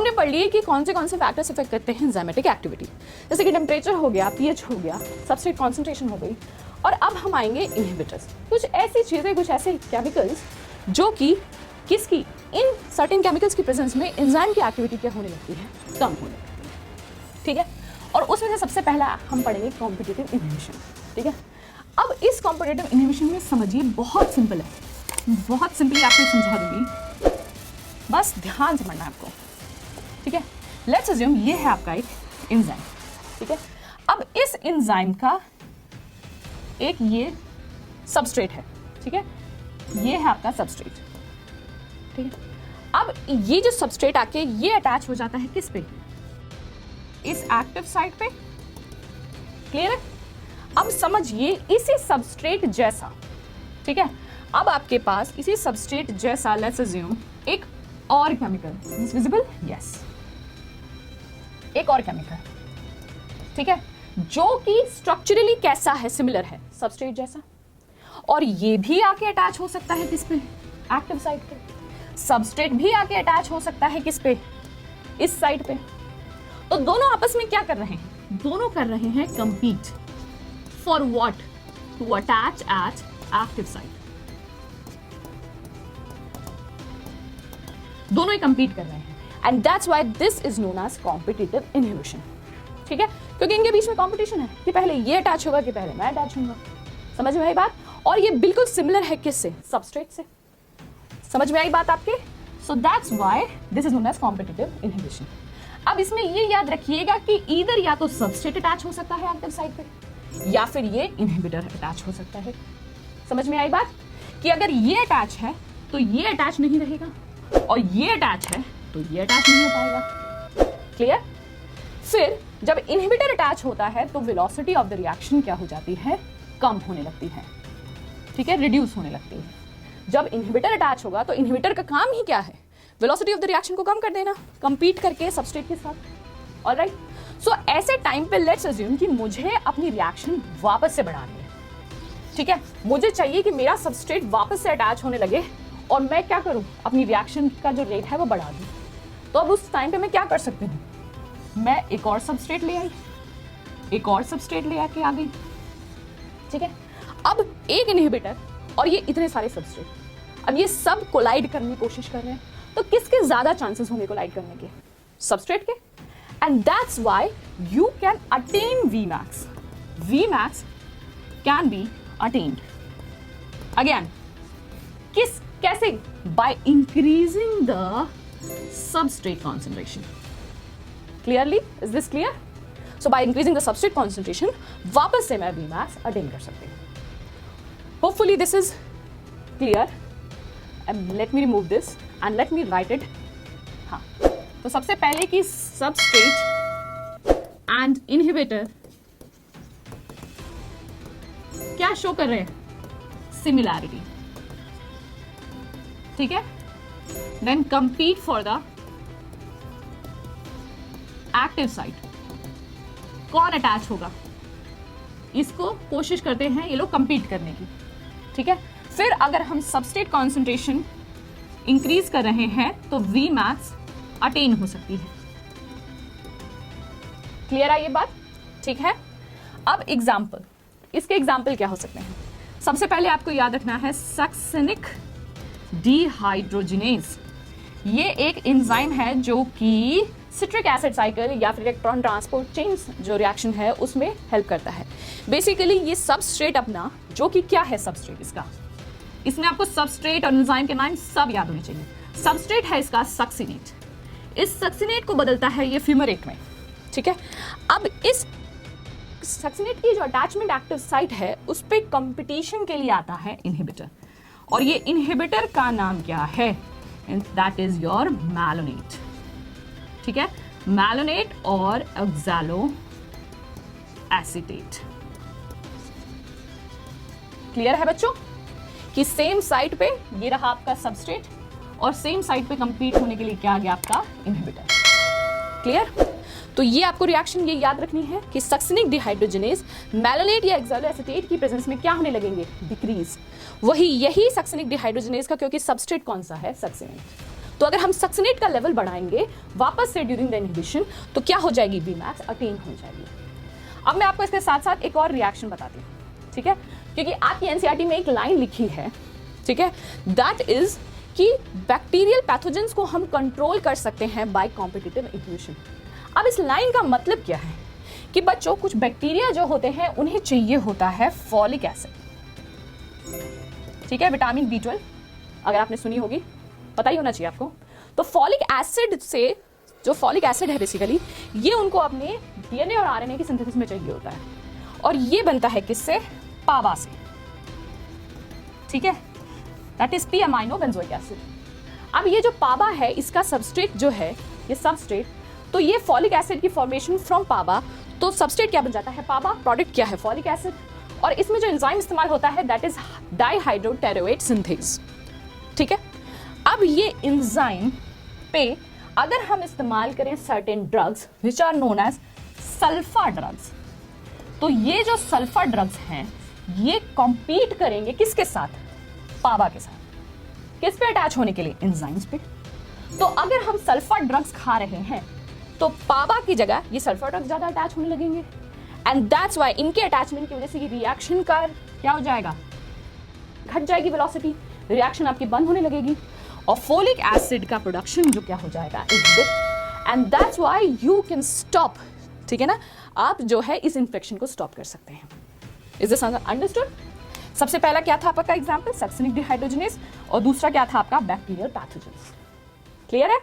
हमने पढ़ लिए कि कौन से फैक्टर्स इफेक्ट करते हैं एंजाइमेटिक एक्टिविटी, जैसे कि टेम्परेचर हो गया, पीएच हो गया, सबस्ट्रेट कॉन्सेंट्रेशन हो गई। और अब हम आएंगे इनहिबिटर्स, कुछ ऐसी चीज़ें, कुछ ऐसे केमिकल्स जो कि किसकी, इन सर्टेन केमिकल्स की प्रेजेंस में एंजाइम की एक्टिविटी क्या होने लगती है, कम होने लगती है। ठीक है, और उसमें से सबसे पहला हम पढ़ेंगे कॉम्पिटिटिव इनहिबिशन। ठीक है, अब इस कॉम्पिटिटिव इनहिबिशन में समझिए बहुत सिंपल है, बहुत सिंपली आपको समझा दूंगी, बस ध्यान से पढ़ना है आपको। ठीक है, लेट्स अज्यूम ये है आपका एक एंजाइम। ठीक है, अब इस एंजाइम का एक ये सबस्ट्रेट है। ठीक है, ये है आपका सबस्ट्रेट। ठीक है, अब ये जो सबस्ट्रेट आके ये अटैच हो जाता है किस पे, इस एक्टिव साइट पे। क्लियर है? अब समझिए इसी सबस्ट्रेट जैसा, ठीक है, अब आपके पास इसी सबस्ट्रेट जैसा लेट्स अज्यूम एक और केमिकल, इज विजिबल, यस, एक और केमिकल, ठीक है, जो कि स्ट्रक्चरली कैसा है, सिमिलर है सबस्ट्रेट जैसा, और ये भी आके अटैच हो सकता है किस पे, एक्टिव साइट पे। सबस्ट्रेट भी आके अटैच हो सकता है किस पे, इस साइड पे। तो दोनों आपस में क्या कर रहे हैं, दोनों कर रहे हैं compete for what, to attach at active site. दोनों ही कंपीट कर रहे हैं, and that's why this is known as competitive inhibition. ठीक है, क्योंकि इनके बीच में कंपटीशन है कि पहले ये अटैच होगा कि पहले मैं अटैच होऊंगा। समझ में आई बात? और ये बिल्कुल सिमिलर है किससे, सबस्ट्रेट से। समझ में आई बात आपके? So that's why this is known as competitive inhibition. अब इसमें ये याद रखिएगा कि ईदर या तो सबस्ट्रेट अटैच हो सकता है एक्टिव साइट पे, या फिर ये इनहिबिटर अटैच हो सकता है। समझ में आई बात? कि अगर ये अटैच है तो ये अटैच नहीं रहेगा, और ये अटैच है तो ये अटैच नहीं हो पाएगा। क्लियर? फिर जब इनहिबिटर अटैच होता है तो वेलोसिटी ऑफ द रिएक्शन क्या हो जाती है, कम होने लगती है। ठीक है, रिड्यूस होने लगती है। जब इनहिबिटर अटैच होगा तो इनहिबिटर का काम ही क्या है, वेलोसिटी ऑफ द रिएक्शन को कम कर देना, कंपीट करके सबस्ट्रेट के साथ। ऑलराइट, सो ऐसे टाइम पे लेट्स अज्यूम कि मुझे अपनी रिएक्शन वापस से बढ़ानी है। ठीक है, मुझे चाहिए कि मेरा सबस्ट्रेट वापस से अटैच होने लगे और मैं क्या करूं, अपनी रिएक्शन का जो रेट है वो बढ़ा दूं। तो अब उस टाइम पे मैं क्या कर सकती हूँ, मैं एक और सबस्ट्रेट ले आई, एक और सबस्ट्रेट ले आके आ गई। ठीक है, अब एक इनहिबिटर और ये इतने सारे सबस्ट्रेट, अब ये सब कोलाइड करने की कोशिश कर रहे हैं, तो किसके ज्यादा चांसेस होंगे कोलाइड करने के, सबस्ट्रेट के। And that's why you can attain Vmax. Vmax can be attained again, कैसे, by increasing the substrate concentration. Clearly, is this clear? So by increasing the substrate concentration वापस से मैं Vmax अटेन कर सकती हूँ। Hopefully this is clear, and let me remove this and let me write it. हाँ, तो सबसे पहले कि सबस्ट्रेट एंड इनहिबिटर क्या शो कर रहे हैं, सिमिलैरिटी। ठीक है, then compete for the active site. कौन अटैच होगा, इसको कोशिश करते हैं ये लोग कंपीट करने की। ठीक है, फिर अगर हम सबस्ट्रेट कॉन्सेंट्रेशन इंक्रीज कर रहे हैं तो Vmax अटेन हो सकती है। क्लियर है ये बात? ठीक है, अब एग्जाम्पल, इसके एग्जाम्पल क्या हो सकते हैं? सबसे पहले आपको याद रखना है सक्सिनिक डिहाइड्रोजिनेज। ये एक एंजाइम है जो कि सिट्रिक एसिड साइकिल या फिर इलेक्ट्रॉन ट्रांसपोर्ट चेन जो रिएक्शन है उसमें हेल्प करता है। बेसिकली ये सबस्ट्रेट अपना, जो कि क्या है सबस्ट्रेट इसका, इसमें आपको सबस्ट्रेट और एंजाइम के नाम सब याद होने चाहिए। सबस्ट्रेट है इसका सक्सिनेट, इस सक्सिनेट को बदलता है ये फ्यूमरेट में। ठीक है, अब इस सक्सिनेट की जो अटैचमेंट एक्टिव साइट है उस पे कंपटीशन के लिए आता है इनहिबिटर, और ये इनहिबिटर का नाम क्या है, दैट इज योर मैलोनेट। ठीक है, मैलोनेट और ऑक्सैलो एसीटेट। क्लियर है बच्चों कि सेम साइट पे ये रहा आपका सबस्ट्रेट और सेम साइट पे कंपीट होने के लिए क्या आ गया आपका इनहिबिटर। क्लियर? तो ये आपको रिएक्शन ये याद रखनी है कि सक्सिनिक डिहाइड्रोजिनेज मैलोनेट या ऑक्सैलो एसीटेट की प्रेजेंस में क्या होने लगेंगे, डिक्रीज। वही यही सक्सिनिक डिहाइड्रोजिनेज का, क्योंकि सबस्ट्रेट कौन सा है, सक्सिनेट। तो अगर हम सक्सिनेट का लेवल बढ़ाएंगे वापस से ड्यूरिंग द इनहिबिशन, तो क्या हो जाएगी, Vmax अटेन हो जाएगी। अब मैं आपको इसके साथ साथ एक और रिएक्शन बताती हूँ, ठीक है, क्योंकि आपकी एनसीईआरटी में एक लाइन लिखी है, ठीक है, दैट इज कि बैक्टीरियल पैथोजेंस को हम कंट्रोल कर सकते हैं बाय कॉम्पिटिटिव इन्हिबिशन। अब इस लाइन का मतलब क्या है कि बच्चों, कुछ बैक्टीरिया जो होते हैं उन्हें चाहिए होता है फॉलिक एसिड, ठीक है, विटामिन B12 अगर आपने सुनी होगी, पता ही होना चाहिए आपको। तो फॉलिक एसिड से, जो फॉलिक एसिड है बेसिकली, ये उनको अपने डीएनए और आरएनए की सिंथेसिस में चाहिए होता है, और ये बनता है किससे, पाबा से, ठीक है, that is p amino benzoic acid. अब ये जो पाबा है, इसका सबस्ट्रेट जो है, ये सबस्ट्रेट, तो ये फॉलिक एसिड की फॉर्मेशन फ्रॉम पाबा, तो सबस्ट्रेट क्या बन जाता है, पाबा, प्रोडक्ट क्या है, फॉलिक एसिड, और इसमें जो एंजाइम इस्तेमाल होता है दैट इज डाइहाइड्रोटेरोएट सिंथेज, ठीक है। अब ये एंजाइम पे अगर हम इस्तेमाल करें certain drugs which are known as sulfa drugs, तो ये जो सल्फा ड्रग्स हैं ये कॉम्पीट करेंगे किसके साथ, पाबा के साथ, किस पे अटैच होने के लिए, एंजाइम्स पे। तो अगर हम सल्फा ड्रग्स खा रहे हैं तो पाबा की जगह ये सल्फा ड्रग्स ज्यादा अटैच होने लगेंगे, एंड दैट्स व्हाई इनके अटैचमेंट की वजह से ये रिएक्शन का क्या हो जाएगा, घट जाएगी वेलोसिटी, रिएक्शन आपकी बंद होने लगेगी, और फोलिक एसिड का प्रोडक्शन जो क्या हो जाएगा, inhibit, and that's why you can stop, ठीक है ना, आप जो है इस इन्फेक्शन को स्टॉप कर सकते हैं। Is this understood? सबसे पहला क्या था आपका एग्जांपल, सक्सिनिक डिहाइड्रोजनेज, और दूसरा क्या था आपका बैक्टीरियल पैथोजेंस। क्लियर है?